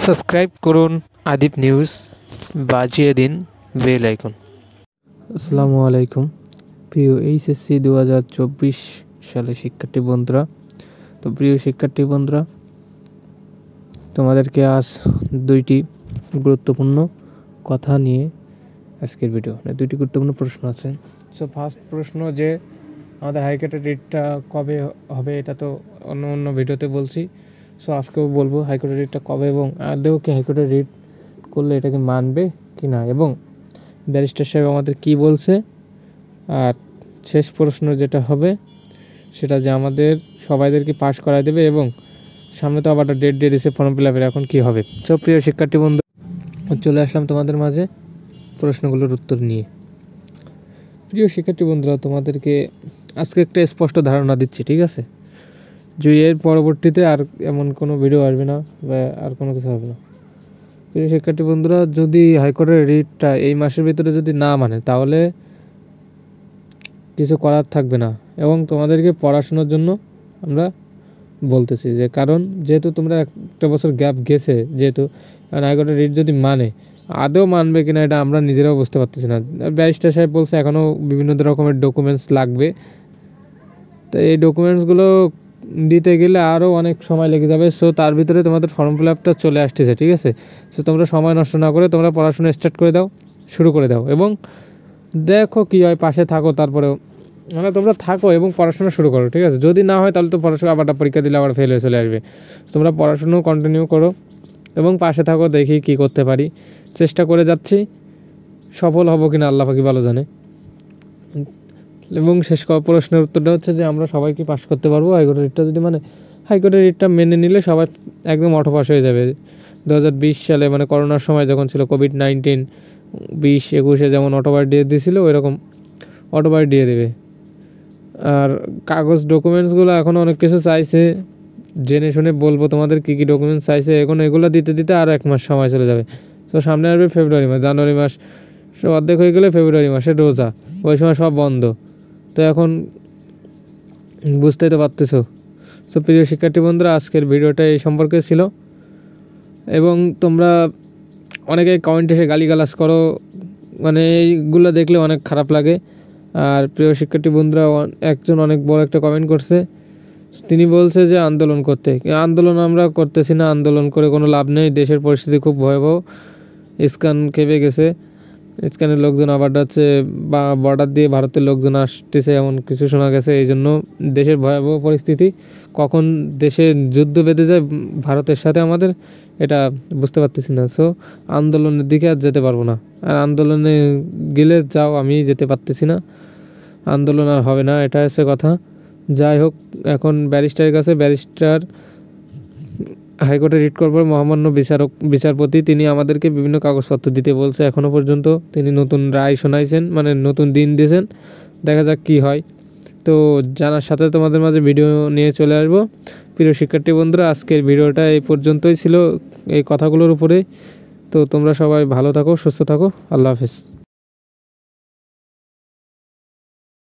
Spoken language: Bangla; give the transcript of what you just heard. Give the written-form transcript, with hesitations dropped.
সাবস্ক্রাইব করুন আদিপ নিউজ, বাজিয়ে দিন বেল আইকন। আসসালামু আলাইকুম প্রিয় এইচএসসি 2024 সালে শিক্ষার্থী বন্ধুরা। তো প্রিয় শিক্ষার্থী বন্ধুরা, তোমাদেরকে আজ দুইটি গুরুত্বপূর্ণ কথা নিয়ে আজকের ভিডিও। দুইটি গুরুত্বপূর্ণ প্রশ্ন আছে। সো ফার্স্ট প্রশ্ন, যে আমাদের হাইকোর্টের রিটটা কবে হবে, এটা তো অন্য ভিডিওতে বলছি। সো আজকেও বলবো হাইকোর্টের রিটটা কবে এবং আদৌ কি হাইকোর্টের রিট করলে এটাকে মানবে কি না, এবং ব্যারিস্টার সাহেব আমাদের কি বলছে। আর শেষ প্রশ্ন যেটা হবে সেটা যে আমাদের সবাইদেরকে পাস করায় দেবে, এবং সামনে তো আবার ডেট দিয়ে দিয়েছে ফর্ম ফিল আপের, এখন কী হবে। সব প্রিয় শিক্ষার্থী বন্ধু, চলে আসলাম তোমাদের মাঝে প্রশ্নগুলোর উত্তর নিয়ে। প্রিয় শিক্ষার্থী বন্ধুরা, তোমাদেরকে আজকে একটা স্পষ্ট ধারণা দিচ্ছি, ঠিক আছে, যে এর পরবর্তীতে আর এমন কোনো ভিডিও আসবে না বা আর কোনো কিছু হবে না। প্রিয় শিক্ষার্থী বন্ধুরা, যদি হাইকোর্টের রিটটা এই মাসের ভিতরে যদি না মানে, তাহলে কিছু করার থাকবে না। এবং তোমাদেরকে পড়াশোনার জন্য আমরা বলতেছি, যে কারণ যেহেতু তোমরা একটা বছর গ্যাপ গেছে, যেহেতু হাইকোর্টের রিট যদি মানে, আদৌ মানবে কিনা এটা আমরা নিজেরাও বুঝতে পারতেছি না। ব্যারিস্টার সাহেব বলছে এখনও বিভিন্ন রকমের ডকুমেন্টস লাগবে, তো এই ডকুমেন্টসগুলো দিতে গেলে আরও অনেক সময় লেগে যাবে। সো তার ভিতরে তোমাদের ফর্ম ফিল আপটা চলে আসতেছে, ঠিক আছে। সো তোমরা সময় নষ্ট না করে তোমরা পড়াশোনা স্টার্ট করে দাও, শুরু করে দাও, এবং দেখো কী হয়, পাশে থাকো, তারপরেও মানে তোমরা থাকো এবং পড়াশোনা শুরু করো, ঠিক আছে। যদি না হয় তাহলে তো পড়াশোনা আবার পরীক্ষা দিলে আবার ফেল হয়ে চলে আসবে। তোমরা পড়াশুনো কন্টিনিউ করো এবং পাশে থাকো, দেখি কী করতে পারি, চেষ্টা করে যাচ্ছি। সফল হব কিনা আল্লাহ পাকি ভালো জানে। এবং শেষ প্রশ্নের উত্তরটা হচ্ছে যে আমরা সবাই কি পাস করতে পারবো হাইকোর্টের রিটটা যদি মানে। হাইকোর্টের রিটটা মেনে নিলে সবাই একদম অটো পাস হয়ে যাবে। 2020 সালে মানে করোনার সময় যখন ছিল কোভিড-19, 20-21 যেমন অটোবার দিয়ে দিয়েছিল, ওই রকম অটোবার দিয়ে দেবে। আর কাগজ ডকুমেন্টসগুলো এখনও অনেক কিছু চাইছে, জেনে শুনে বলবো তোমাদের কী কী ডকুমেন্টস চাইছে। এখন এগুলো দিতে দিতে আরও 1 মাস সময় চলে যাবে। তো সামনে আসবে ফেব্রুয়ারি মাস, জানুয়ারি মাস সব অর্ধেক হয়ে গেলে ফেব্রুয়ারি মাসে রোজা, ওই সময় সব বন্ধ। তো এখন বুঝতেই তো পারতেছো। সো প্রিয় শিক্ষার্থী বন্ধুরা, আজকের ভিডিওটা এই সম্পর্কে ছিল। এবং তোমরা অনেকে কমেন্টে এসে গালিগালাজ করো, মানে এইগুলো দেখলে অনেক খারাপ লাগে। আর প্রিয় শিক্ষার্থী বন্ধুরা, একজন অনেক বড় একটা কমেন্ট করছে, তিনি বলছে যে আন্দোলন করতে। আন্দোলন আমরা করতেছি না, আন্দোলন করে কোনো লাভ নেই, দেশের পরিস্থিতি খুব ভয়াবহ। ইস্কন খেপে গেছে, ইস্কনের লোকজন আবার যাচ্ছে, বা বর্ডার দিয়ে ভারতের লোকজন আসতেছে, এমন কিছু শোনা গেছে। এই জন্য দেশের ভয়াবহ পরিস্থিতি, কখন দেশে যুদ্ধ বেঁধে যায় ভারতের সাথে আমাদের, এটা বুঝতে পারতেছি না। সো আন্দোলনের দিকে আর যেতে পারবো না। আর আন্দোলনে গেলে যাও, আমি যেতে পারতেছি না, আন্দোলন আর হবে না, এটা হচ্ছে কথা। যাই হোক, এখন ব্যারিস্টারের কাছে, ব্যারিস্টার হাইকোর্টে রিট করবার মহামান্য বিচারপতি, তিনি আমাদেরকে বিভিন্ন কাগজপত্র দিতে বলছে। এখনও পর্যন্ত তিনি নতুন রায় শোনাইছেন, মানে নতুন দিন দিয়েছেন, দেখা যাক কী হয়। তো জানার সাথে তোমাদের মাঝে ভিডিও নিয়ে চলে আসবো। প্রিয় শিক্ষার্থী বন্ধুরা, আজকের ভিডিওটা এই পর্যন্তই ছিল, এই কথাগুলোর উপরে। তো তোমরা সবাই ভালো থাকো, সুস্থ থাকো, আল্লাহ হাফেজ।